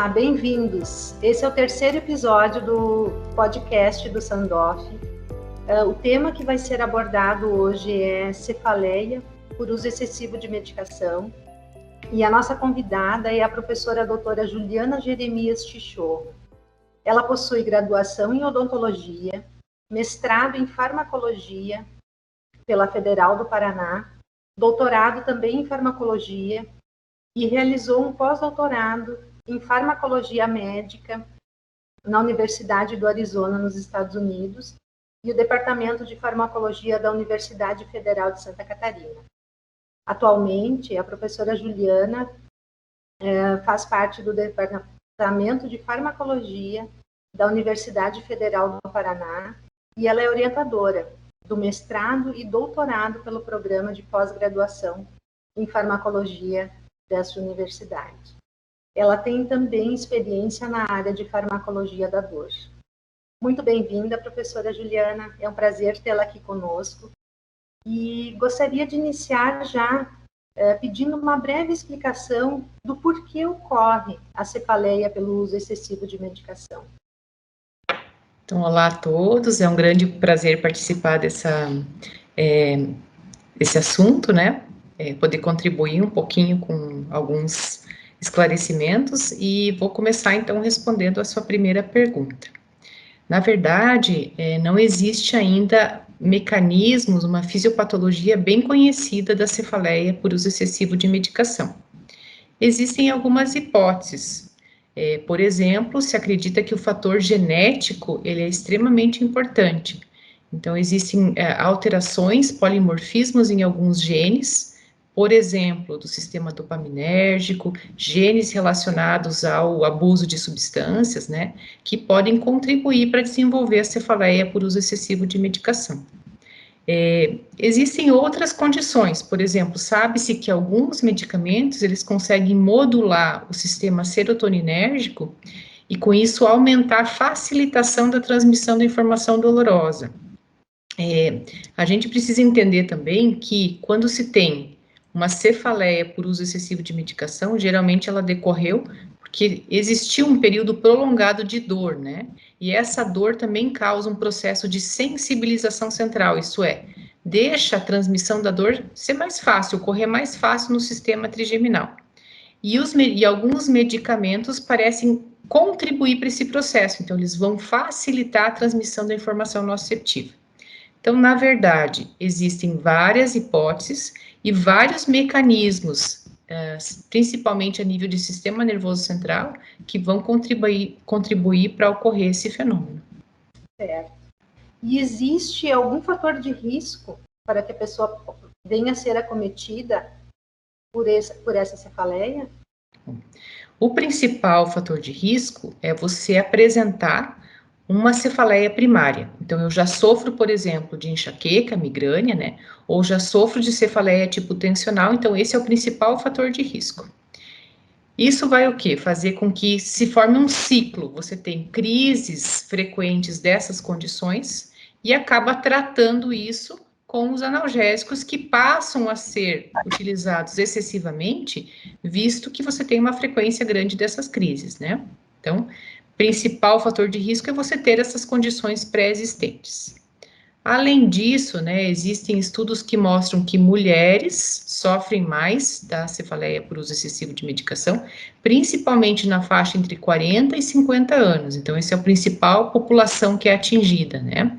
Olá, bem-vindos. Esse é o terceiro episódio do podcast do Sandoff. O tema que vai ser abordado hoje é cefaleia por uso excessivo de medicação. E a nossa convidada é a professora doutora Juliana Jeremias Chichorro. Ela possui graduação em odontologia, mestrado em farmacologia pela Federal do Paraná, doutorado também em farmacologia e realizou um pós-doutorado em farmacologia médica na Universidade do Arizona, nos Estados Unidos, e o Departamento de Farmacologia da Universidade Federal de Santa Catarina. Atualmente, a professora Juliana faz parte do Departamento de Farmacologia da Universidade Federal do Paraná e ela é orientadora do mestrado e doutorado pelo programa de pós-graduação em farmacologia dessa universidade. Ela tem também experiência na área de farmacologia da dor. Muito bem-vinda, professora Juliana. É um prazer tê-la aqui conosco. E gostaria de iniciar já pedindo uma breve explicação do porquê ocorre a cefaleia pelo uso excessivo de medicação. Então, olá a todos. É um grande prazer participar desse assunto, né? Poder contribuir um pouquinho com alguns esclarecimentos e vou começar então respondendo a sua primeira pergunta. Na verdade, não existe ainda mecanismos, uma fisiopatologia bem conhecida da cefaleia por uso excessivo de medicação. Existem algumas hipóteses. Por exemplo, se acredita que o fator genético ele é extremamente importante. Então, existem alterações, polimorfismos em alguns genes, por exemplo, do sistema dopaminérgico, genes relacionados ao abuso de substâncias, né, que podem contribuir para desenvolver a cefaleia por uso excessivo de medicação. Existem outras condições, por exemplo, sabe-se que alguns medicamentos, eles conseguem modular o sistema serotoninérgico e, com isso, aumentar a facilitação da transmissão da informação dolorosa. A gente precisa entender também que, quando se tem uma cefaleia por uso excessivo de medicação, geralmente ela decorreu porque existiu um período prolongado de dor, né? E essa dor também causa um processo de sensibilização central, isso é, deixa a transmissão da dor ser mais fácil, ocorrer mais fácil no sistema trigeminal. E alguns medicamentos parecem contribuir para esse processo, então eles vão facilitar a transmissão da informação nociceptiva. Então, na verdade, existem várias hipóteses e vários mecanismos, principalmente a nível de sistema nervoso central, que vão contribuir para ocorrer esse fenômeno. Certo. E existe algum fator de risco para que a pessoa venha a ser acometida por essa cefaleia? O principal fator de risco é você apresentar uma cefaleia primária. Então, eu já sofro, por exemplo, de enxaqueca, migrânia, né? Ou já sofro de cefaleia tipo tensional, então esse é o principal fator de risco. Isso vai o quê? Fazer com que se forme um ciclo. Você tem crises frequentes dessas condições e acaba tratando isso com os analgésicos que passam a ser utilizados excessivamente, visto que você tem uma frequência grande dessas crises, né? Então, principal fator de risco é você ter essas condições pré-existentes. Além disso, né, existem estudos que mostram que mulheres sofrem mais da cefaleia por uso excessivo de medicação, principalmente na faixa entre 40 e 50 anos. Então, essa é a principal população que é atingida, né?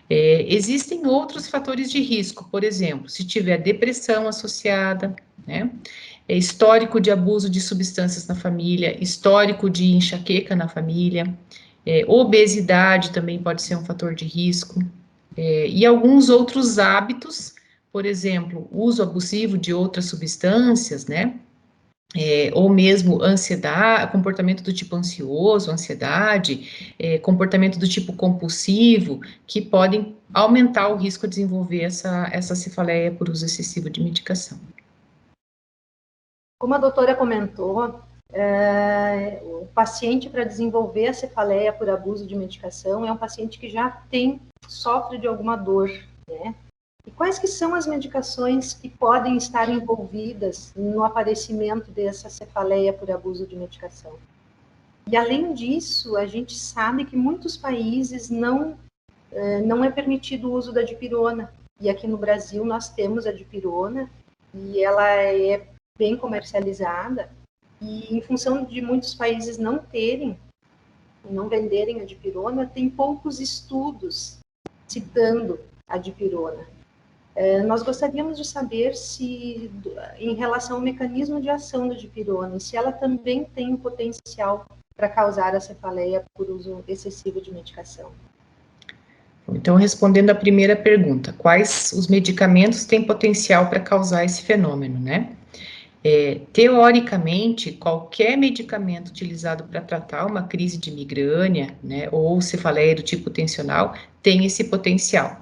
Existem outros fatores de risco, por exemplo, se tiver depressão associada, né? Histórico de abuso de substâncias na família, histórico de enxaqueca na família, obesidade também pode ser um fator de risco, e alguns outros hábitos, por exemplo, uso abusivo de outras substâncias, né? Ou mesmo ansiedade, comportamento do tipo ansioso, ansiedade, comportamento do tipo compulsivo, que podem aumentar o risco de desenvolver essa cefaleia por uso excessivo de medicação. Como a doutora comentou, o paciente para desenvolver a cefaleia por abuso de medicação é um paciente que já sofre de alguma dor, né? E quais que são as medicações que podem estar envolvidas no aparecimento dessa cefaleia por abuso de medicação? E, além disso, a gente sabe que muitos países não é permitido o uso da dipirona. E aqui no Brasil nós temos a dipirona e ela é bem comercializada. E em função de muitos países não venderem a dipirona, tem poucos estudos citando a dipirona. Nós gostaríamos de saber se, em relação ao mecanismo de ação da dipirona, se ela também tem um potencial para causar a cefaleia por uso excessivo de medicação. Então, respondendo à primeira pergunta, quais os medicamentos têm potencial para causar esse fenômeno, né? Teoricamente, qualquer medicamento utilizado para tratar uma crise de migrânia, né, ou cefaleia do tipo tensional, tem esse potencial.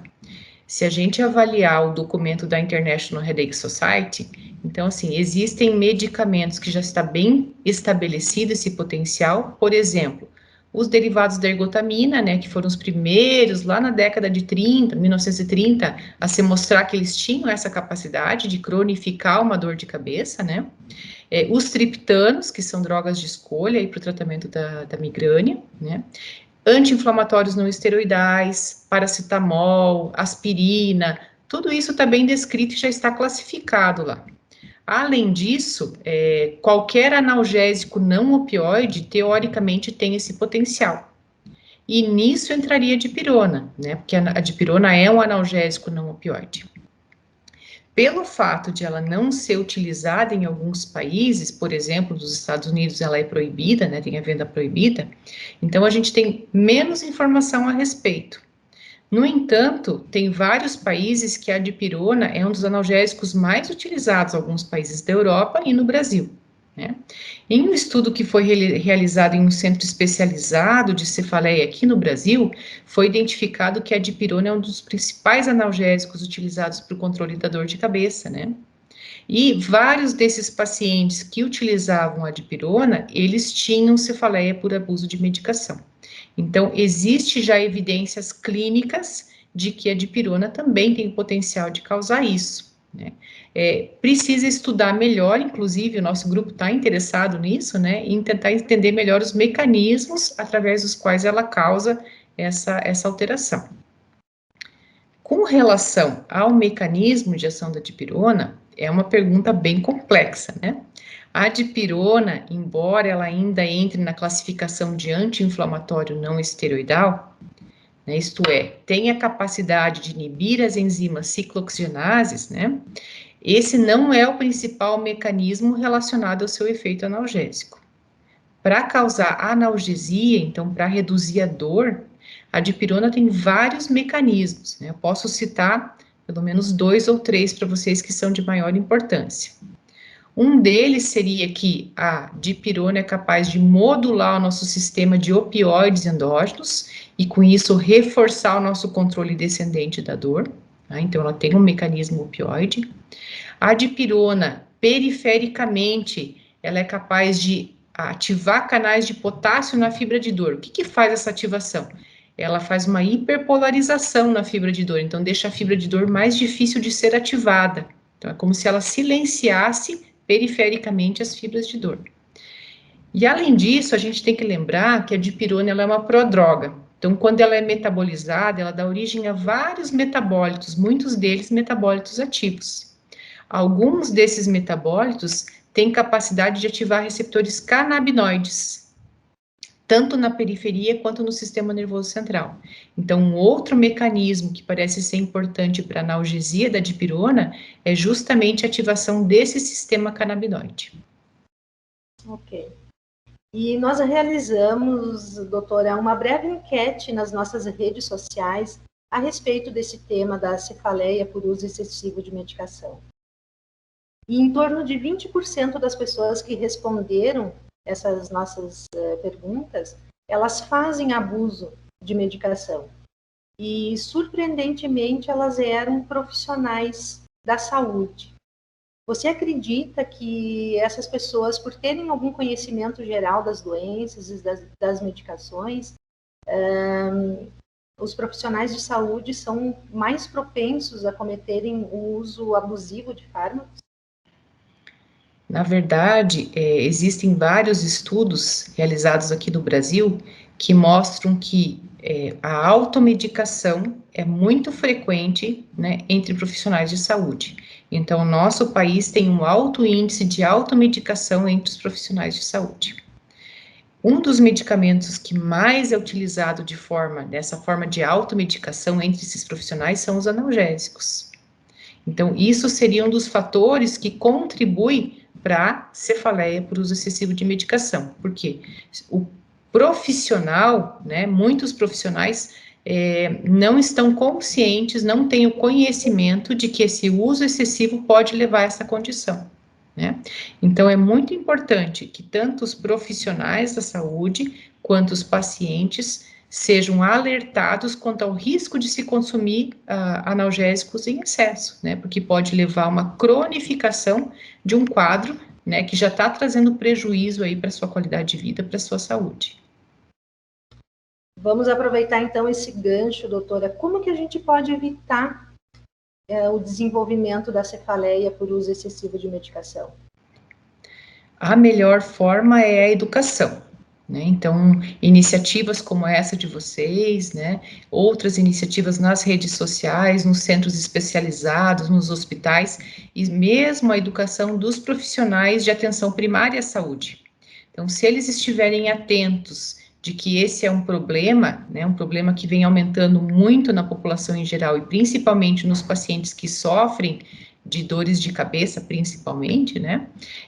Se a gente avaliar o documento da International Headache Society, então, assim, existem medicamentos que já está bem estabelecido esse potencial, por exemplo, os derivados da ergotamina, né, que foram os primeiros lá na década de 1930, a se mostrar que eles tinham essa capacidade de cronificar uma dor de cabeça, né, os triptanos, que são drogas de escolha para o tratamento da migrânia, né, anti-inflamatórios não esteroidais, paracetamol, aspirina, tudo isso está bem descrito e já está classificado lá. Além disso, qualquer analgésico não opioide, teoricamente, tem esse potencial. E nisso entraria a dipirona, né? Porque a dipirona é um analgésico não opioide. Pelo fato de ela não ser utilizada em alguns países, por exemplo, nos Estados Unidos ela é proibida, né? Tem a venda proibida. Então, a gente tem menos informação a respeito. No entanto, tem vários países que a dipirona é um dos analgésicos mais utilizados, alguns países da Europa e no Brasil, né? Em um estudo que foi realizado em um centro especializado de cefaleia aqui no Brasil, foi identificado que a dipirona é um dos principais analgésicos utilizados para o controle da dor de cabeça, né? E vários desses pacientes que utilizavam a dipirona, eles tinham cefaleia por abuso de medicação. Então, existe já evidências clínicas de que a dipirona também tem o potencial de causar isso, né? Precisa estudar melhor, inclusive o nosso grupo está interessado nisso, né, em tentar entender melhor os mecanismos através dos quais ela causa essa alteração. Com relação ao mecanismo de ação da dipirona, é uma pergunta bem complexa, né? A dipirona, embora ela ainda entre na classificação de anti-inflamatório não esteroidal, né, isto é, tem a capacidade de inibir as enzimas ciclooxigenases, né? Esse não é o principal mecanismo relacionado ao seu efeito analgésico. Para causar analgesia, então, para reduzir a dor, a dipirona tem vários mecanismos, né? Eu posso citar pelo menos 2 ou 3 para vocês que são de maior importância. Um deles seria que a dipirona é capaz de modular o nosso sistema de opioides endógenos e, com isso, reforçar o nosso controle descendente da dor, tá? Então, ela tem um mecanismo opioide. A dipirona, perifericamente, ela é capaz de ativar canais de potássio na fibra de dor. O que faz essa ativação? Ela faz uma hiperpolarização na fibra de dor, então deixa a fibra de dor mais difícil de ser ativada. Então, é como se ela silenciasse perifericamente as fibras de dor. E, além disso, a gente tem que lembrar que a dipirona ela é uma prodroga. Então, quando ela é metabolizada, ela dá origem a vários metabólitos, muitos deles metabólitos ativos. Alguns desses metabólitos têm capacidade de ativar receptores canabinoides, tanto na periferia quanto no sistema nervoso central. Então, um outro mecanismo que parece ser importante para a analgesia da dipirona é justamente a ativação desse sistema canabinoide. Ok. E nós realizamos, doutora, uma breve enquete nas nossas redes sociais a respeito desse tema da cefaleia por uso excessivo de medicação. E em torno de 20% das pessoas que responderam essas nossas perguntas, elas fazem abuso de medicação. E, surpreendentemente, elas eram profissionais da saúde. Você acredita que essas pessoas, por terem algum conhecimento geral das doenças e das medicações, os profissionais de saúde são mais propensos a cometerem o uso abusivo de fármacos? Na verdade, existem vários estudos realizados aqui no Brasil que mostram que a automedicação é muito frequente, né, entre profissionais de saúde. Então, nosso país tem um alto índice de automedicação entre os profissionais de saúde. Um dos medicamentos que mais é utilizado dessa forma de automedicação entre esses profissionais são os analgésicos. Então, isso seria um dos fatores que contribui para a cefaleia por uso excessivo de medicação. Porque o profissional, né, muitos profissionais não estão conscientes, não têm o conhecimento de que esse uso excessivo pode levar a essa condição, né? Então, é muito importante que tanto os profissionais da saúde quanto os pacientes sejam alertados quanto ao risco de se consumir analgésicos em excesso, né? Porque pode levar a uma cronificação de um quadro, né, que já está trazendo prejuízo aí para sua qualidade de vida, para sua saúde. Vamos aproveitar então esse gancho, doutora. Como que a gente pode evitar o desenvolvimento da cefaleia por uso excessivo de medicação? A melhor forma é a educação, né? Então, iniciativas como essa de vocês, né? Outras iniciativas nas redes sociais, nos centros especializados, nos hospitais, e mesmo a educação dos profissionais de atenção primária à saúde. Então, se eles estiverem atentos de que esse é um problema, né, um problema que vem aumentando muito na população em geral e principalmente nos pacientes que sofrem de dores de cabeça, principalmente, né,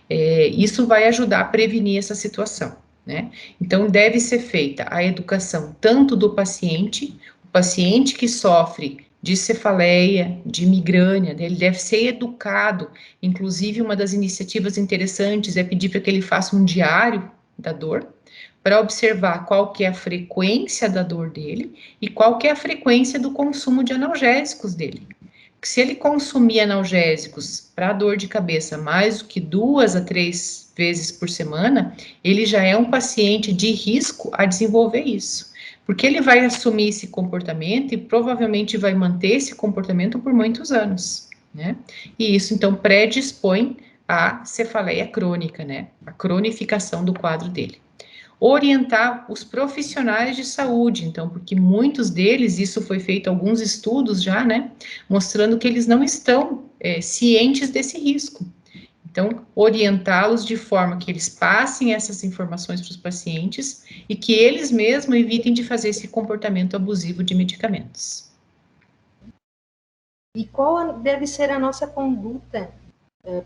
isso vai ajudar a prevenir essa situação, né. Então, deve ser feita a educação tanto do paciente, o paciente que sofre de cefaleia, de migrânia, ele deve ser educado. Inclusive, uma das iniciativas interessantes é pedir para que ele faça um diário da dor, para observar qual que é a frequência da dor dele e qual que é a frequência do consumo de analgésicos dele. Porque se ele consumir analgésicos para dor de cabeça mais do que 2 a 3 vezes por semana, ele já é um paciente de risco a desenvolver isso. Porque ele vai assumir esse comportamento e provavelmente vai manter esse comportamento por muitos anos, né? E isso, então, predispõe à cefaleia crônica, né? A cronificação do quadro dele. Orientar os profissionais de saúde, então, porque muitos deles, isso foi feito alguns estudos já, né? Mostrando que eles não estão cientes desse risco. Então, orientá-los de forma que eles passem essas informações para os pacientes e que eles mesmos evitem de fazer esse comportamento abusivo de medicamentos. E qual deve ser a nossa conduta,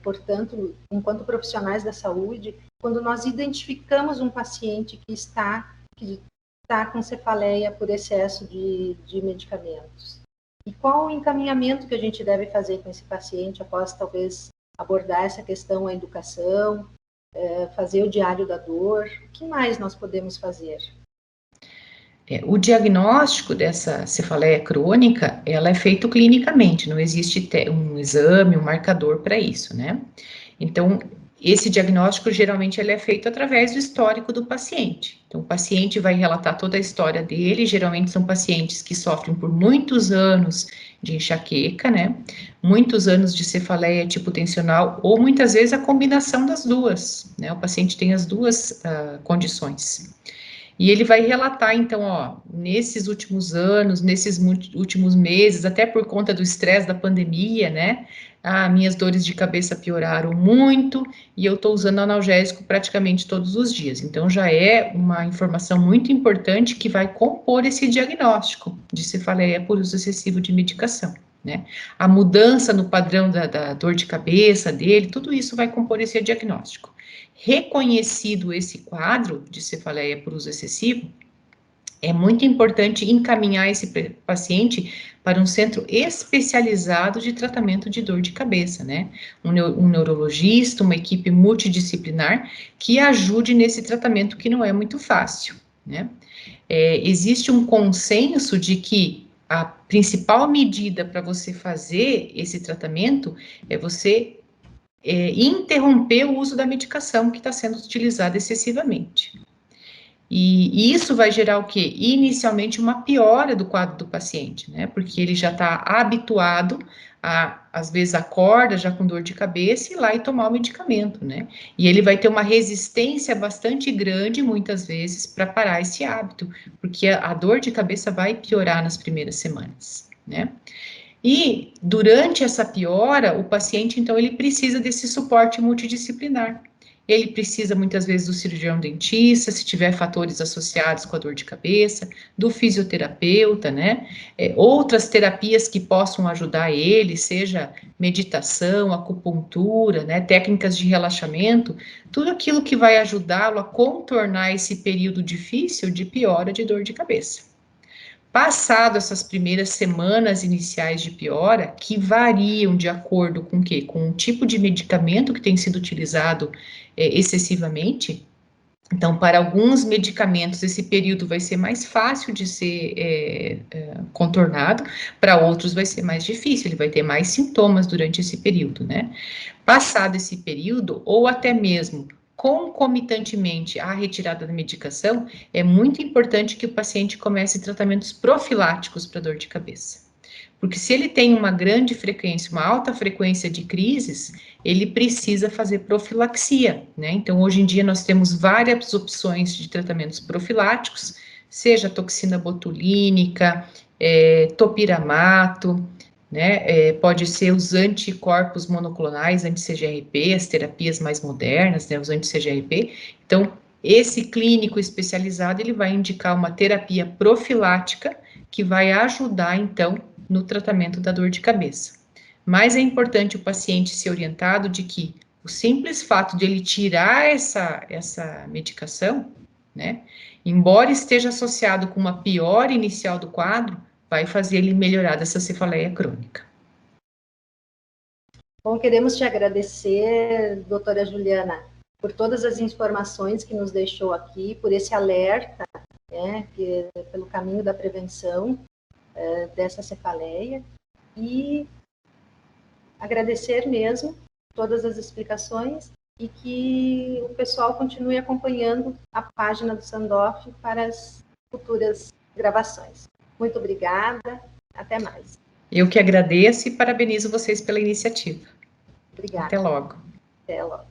portanto, enquanto profissionais da saúde, quando nós identificamos um paciente que está com cefaleia por excesso de medicamentos? E qual o encaminhamento que a gente deve fazer com esse paciente após, talvez, abordar essa questão, a educação, fazer o diário da dor? O que mais nós podemos fazer? O diagnóstico dessa cefaleia crônica, ela é feito clinicamente, não existe um exame, um marcador para isso, né? Então, esse diagnóstico, geralmente, ele é feito através do histórico do paciente. Então, o paciente vai relatar toda a história dele, geralmente são pacientes que sofrem por muitos anos de enxaqueca, né? Muitos anos de cefaleia tipo tensional, ou muitas vezes a combinação das duas, né? O paciente tem as duas condições. E ele vai relatar, então, ó, nesses últimos anos, nesses últimos meses, até por conta do estresse da pandemia, né, minhas dores de cabeça pioraram muito e eu estou usando analgésico praticamente todos os dias. Então, já é uma informação muito importante que vai compor esse diagnóstico de cefaleia por uso excessivo de medicação, né. A mudança no padrão da dor de cabeça dele, tudo isso vai compor esse diagnóstico. Reconhecido esse quadro de cefaleia por uso excessivo, é muito importante encaminhar esse paciente para um centro especializado de tratamento de dor de cabeça, né? Um neurologista, uma equipe multidisciplinar que ajude nesse tratamento que não é muito fácil, né? Existe um consenso de que a principal medida para você fazer esse tratamento é você interromper o uso da medicação que está sendo utilizada excessivamente. E isso vai gerar o quê? Inicialmente uma piora do quadro do paciente, né? Porque ele já está habituado a, às vezes, acorda já com dor de cabeça e ir lá e tomar o medicamento, né? E ele vai ter uma resistência bastante grande, muitas vezes, para parar esse hábito, porque a dor de cabeça vai piorar nas primeiras semanas, né? E durante essa piora, o paciente, então, ele precisa desse suporte multidisciplinar. Ele precisa, muitas vezes, do cirurgião dentista, se tiver fatores associados com a dor de cabeça, do fisioterapeuta, né? Outras terapias que possam ajudar ele, seja meditação, acupuntura, né? Técnicas de relaxamento, tudo aquilo que vai ajudá-lo a contornar esse período difícil de piora de dor de cabeça. Passado essas primeiras semanas iniciais de piora, que variam de acordo com o quê? Com o tipo de medicamento que tem sido utilizado excessivamente. Então, para alguns medicamentos, esse período vai ser mais fácil de ser contornado, para outros vai ser mais difícil, ele vai ter mais sintomas durante esse período, né? Passado esse período, ou até mesmo concomitantemente à retirada da medicação, é muito importante que o paciente comece tratamentos profiláticos para dor de cabeça. Porque se ele tem uma grande frequência, uma alta frequência de crises, ele precisa fazer profilaxia, né? Então, hoje em dia, nós temos várias opções de tratamentos profiláticos, seja toxina botulínica, topiramato, né? Pode ser os anticorpos monoclonais, anti-CGRP, as terapias mais modernas, né? Os anti-CGRP. Então, esse clínico especializado, ele vai indicar uma terapia profilática que vai ajudar, então, no tratamento da dor de cabeça. Mas é importante o paciente ser orientado de que o simples fato de ele tirar essa medicação, né, embora esteja associado com uma piora inicial do quadro, vai fazer ele melhorar dessa cefaleia crônica. Bom, queremos te agradecer, doutora Juliana, por todas as informações que nos deixou aqui, por esse alerta, né, pelo caminho da prevenção dessa cefaleia, e agradecer mesmo todas as explicações e que o pessoal continue acompanhando a página do Sandoff para as futuras gravações. Muito obrigada, até mais. Eu que agradeço e parabenizo vocês pela iniciativa. Obrigada. Até logo. Até logo.